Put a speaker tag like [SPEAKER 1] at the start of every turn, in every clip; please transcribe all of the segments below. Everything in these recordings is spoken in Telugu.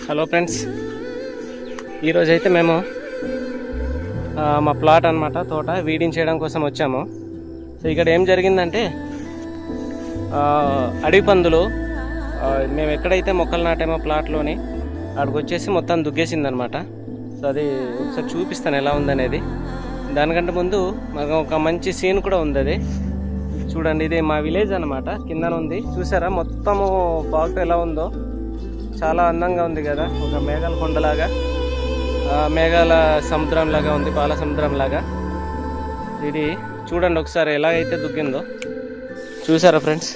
[SPEAKER 1] హలో ఫ్రెండ్స్, ఈరోజు అయితే మేము మా ప్లాట్ అన్నమాట తోట వీడింగ్ చేయడం కోసం వచ్చాము. సో ఇక్కడ ఏం జరిగిందంటే అడవి పందులు మేము ఎక్కడైతే మొక్కలు నాటామో ప్లాట్లోని అక్కడికి వచ్చేసి మొత్తం దుగ్గేసిందనమాట. సో అది ఒకసారి చూపిస్తాను ఎలా ఉందనేది. దానికంటే ముందు మాకు ఒక మంచి సీన్ కూడా ఉంది. అది చూడండి, ఇది మా విలేజ్ అనమాట. కిందన ఉంది చూసారా, మొత్తము ఫాగ్ ఎలా ఉందో చాలా అందంగా ఉంది కదా. ఒక మేఘాల కొండలాగా, మేఘాల సముద్రం లాగా ఉంది, పాల సముద్రం లాగా. ఇది చూడండి ఒకసారి ఎలాగైతే దుగ్గిందో చూసారా ఫ్రెండ్స్.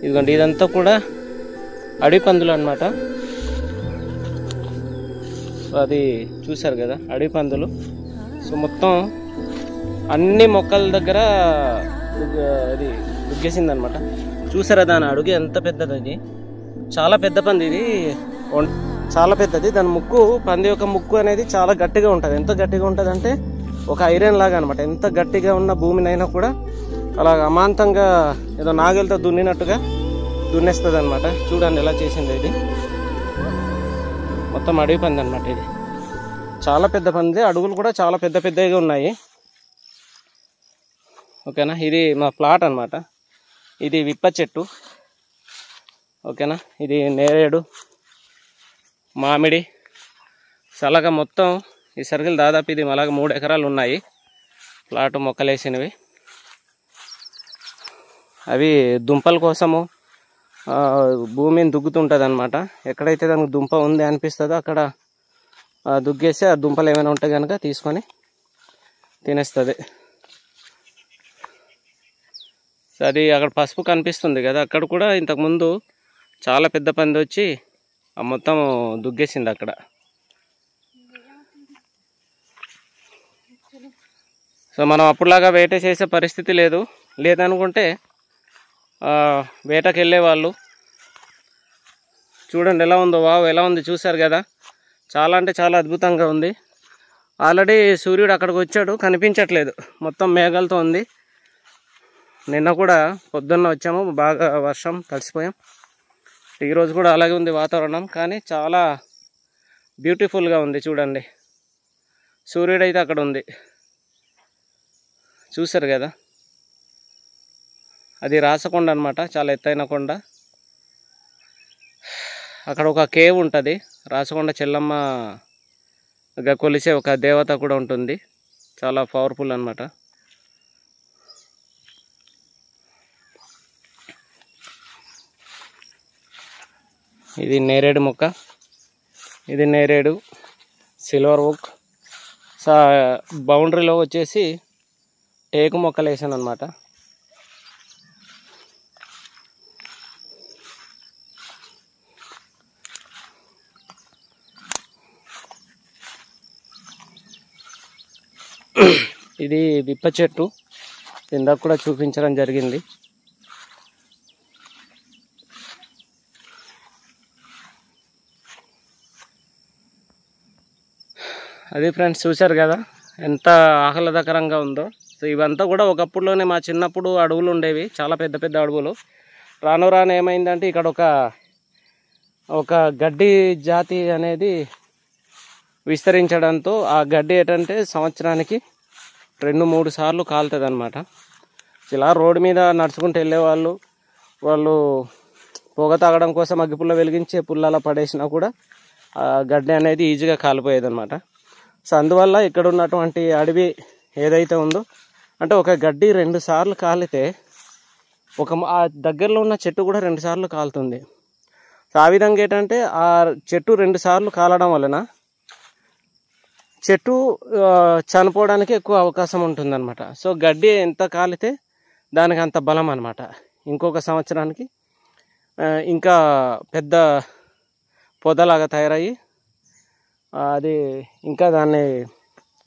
[SPEAKER 1] ఇదిగోండి, ఇదంతా కూడా అడవి పందులు అనమాట. అది చూసారు కదా, అడవి పందులు. సో మొత్తం అన్ని మొక్కల దగ్గర అది దుగ్గేసిందనమాట. చూసారా, దాని అడుగు ఎంత పెద్దది. అది చాలా పెద్ద పంది, ఇది చాలా పెద్దది. దాని ముక్కు, పంది యొక్క ముక్కు అనేది చాలా గట్టిగా ఉంటుంది. ఎంత గట్టిగా ఉంటుంది అంటే ఒక ఐరన్ లాగా అనమాట. ఎంత గట్టిగా ఉన్న భూమినైనా కూడా అలా అమాంతంగా ఏదో నాగలితో దున్నినట్టుగా దున్నేస్తుంది అనమాట. చూడండి ఎలా చేసింది. ఇది మొత్తం అడవి పంది అనమాట. ఇది చాలా పెద్ద పంది, అడుగులు కూడా చాలా పెద్ద పెద్దగా ఉన్నాయి. ఓకేనా, ఇది మా ప్లాట్ అనమాట. ఇది విప్ప చెట్టు. ఓకేనా, ఇది నేరేడు, మామిడి, సలగ మొత్తం ఈ సర్కిల్ దాదాపు ఇది అలాగ 3 ఎకరాలు ఉన్నాయి ప్లాట్ మొక్కలేసినవి. అవి దుంపల కోసము భూమిని దుగ్గుతుంటుంది అనమాట. ఎక్కడైతే దానికి దుంప ఉంది అనిపిస్తుందో అక్కడ దుగ్గేసి ఆ దుంపలు ఏమైనా ఉంటే కనుక తీసుకొని తినేస్తుంది. అది అక్కడ పసుపు కనిపిస్తుంది కదా, అక్కడ కూడా ఇంతకుముందు చాలా పెద్ద పంది వచ్చి మొత్తం దుగ్గేసింది అక్కడ. సో మనం అప్పుడులాగా వేట చేసే పరిస్థితి లేదు. లేదనుకుంటే వేటకి వెళ్ళేవాళ్ళు. చూడండి ఎలా ఉందో, వావ్ ఎలా ఉంది చూసారు కదా. చాలా అంటే చాలా అద్భుతంగా ఉంది. ఆల్రెడీ సూర్యుడు అక్కడికి వచ్చాడు, కనిపించట్లేదు, మొత్తం మేఘాలతో ఉంది. నిన్న కూడా పొద్దున్న వచ్చాము, బాగా వర్షం, తడిసిపోయాం. ఈరోజు కూడా అలాగే ఉంది వాతావరణం, కానీ చాలా బ్యూటిఫుల్గా ఉంది. చూడండి, సూర్యుడు అయితే అక్కడ ఉంది, చూసారు కదా. అది రాసకొండ అనమాట, చాలా ఎత్తైన కొండ. అక్కడ ఒక కేవ్ ఉంటుంది, రాసకొండ చెల్లమ్మగా కొలిసే ఒక దేవత కూడా ఉంటుంది. చాలా పవర్ఫుల్ అనమాట. ఇది నేరేడు మొక్క, ఇది నేరేడు, సిల్వర్ ఓక్. బౌండరీలో వచ్చేసి టేకు మొక్కలు వేసాను అనమాట. ఇది విప్ప చెట్టు, ఇందాక కూడా చూపించడం జరిగింది. అది ఫ్రెండ్స్, చూశారు కదా ఎంత ఆహ్లాదకరంగా ఉందో. సో ఇవంతా కూడా ఒకప్పుడులోనే మా చిన్నప్పుడు అడవులు ఉండేవి, చాలా పెద్ద పెద్ద అడవులు. రాను రాను ఏమైందంటే ఇక్కడ ఒక గడ్డి జాతి అనేది విస్తరించడంతో ఆ గడ్డి ఏంటంటే సంవత్సరానికి 2-3 సార్లు కాలుతుంది అనమాట. ఇలా రోడ్డు మీద నడుచుకుంటూ వెళ్ళేవాళ్ళు, వాళ్ళు పొగ తాగడం కోసం అగ్గిపుల్ల వెలిగించే పుల్లలా పడేసినా కూడా ఆ గడ్డి అనేది ఈజీగా కాలిపోయేది అనమాట. సో అందువల్ల ఇక్కడ ఉన్నటువంటి అడవి ఏదైతే ఉందో, అంటే ఒక గడ్డి 2 సార్లు కాలితే ఆ దగ్గరలో ఉన్న చెట్టు కూడా 2 సార్లు కాలుతుంది. సో ఆ విధంగా ఏంటంటే ఆ చెట్టు 2 సార్లు కాలడం వలన చెట్టు చనిపోవడానికి ఎక్కువ అవకాశం ఉంటుందన్నమాట. సో గడ్డి ఎంత కాలితే దానికి అంత బలం అన్నమాట. ఇంకొక సంవత్సరానికి ఇంకా పెద్ద పొదలాగా తయారయ్యి అది ఇంకా దాన్ని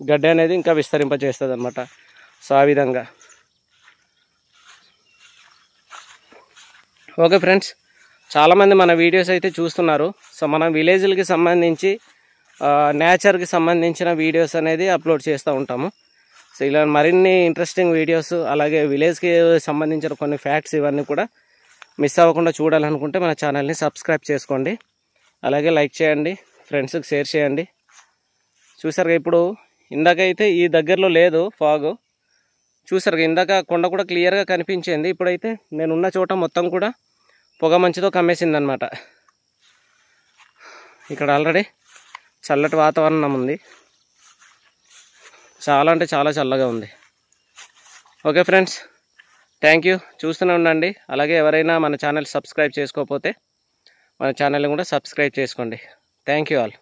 [SPEAKER 1] గడ్డి అనేది ఇంకా విస్తరింపజేస్తుంది అన్నమాట. సో ఆ విధంగా. ఓకే ఫ్రెండ్స్, చాలామంది మన వీడియోస్ అయితే చూస్తున్నారు. సో మన విలేజ్లకి సంబంధించి నేచర్కి సంబంధించిన వీడియోస్ అనేది అప్లోడ్ చేస్తూ ఉంటాము. సో ఇలా మరిన్ని ఇంట్రెస్టింగ్ వీడియోస్, అలాగే విలేజ్కి సంబంధించిన కొన్ని ఫ్యాక్ట్స్ ఇవన్నీ కూడా మిస్ అవ్వకుండా చూడాలనుకుంటే మన ఛానల్ని సబ్స్క్రైబ్ చేసుకోండి. అలాగే లైక్ చేయండి, ఫ్రెండ్స్కి షేర్ చేయండి. చూసారుగా ఇప్పుడు ఇందాకైతే ఈ దగ్గరలో లేదు ఫాగు. చూసారుగా ఇందాక కొండ కూడా క్లియర్గా కనిపించింది. ఇప్పుడైతే నేనున్న చోట మొత్తం కూడా పొగ మంచుతో కమ్మేసింది అనమాట. ఇక్కడ ఆల్రెడీ చల్లటి వాతావరణం ఉంది, చాలా అంటే చాలా చల్లగా ఉంది. Okay friends, thank you. చూస్తూనే ఉండండి. అలాగే ఎవరైనా మన ఛానల్ సబ్స్క్రైబ్ చేసుకోకపోతే మన ఛానల్ని కూడా సబ్స్క్రైబ్ చేసుకోండి. Thank you all.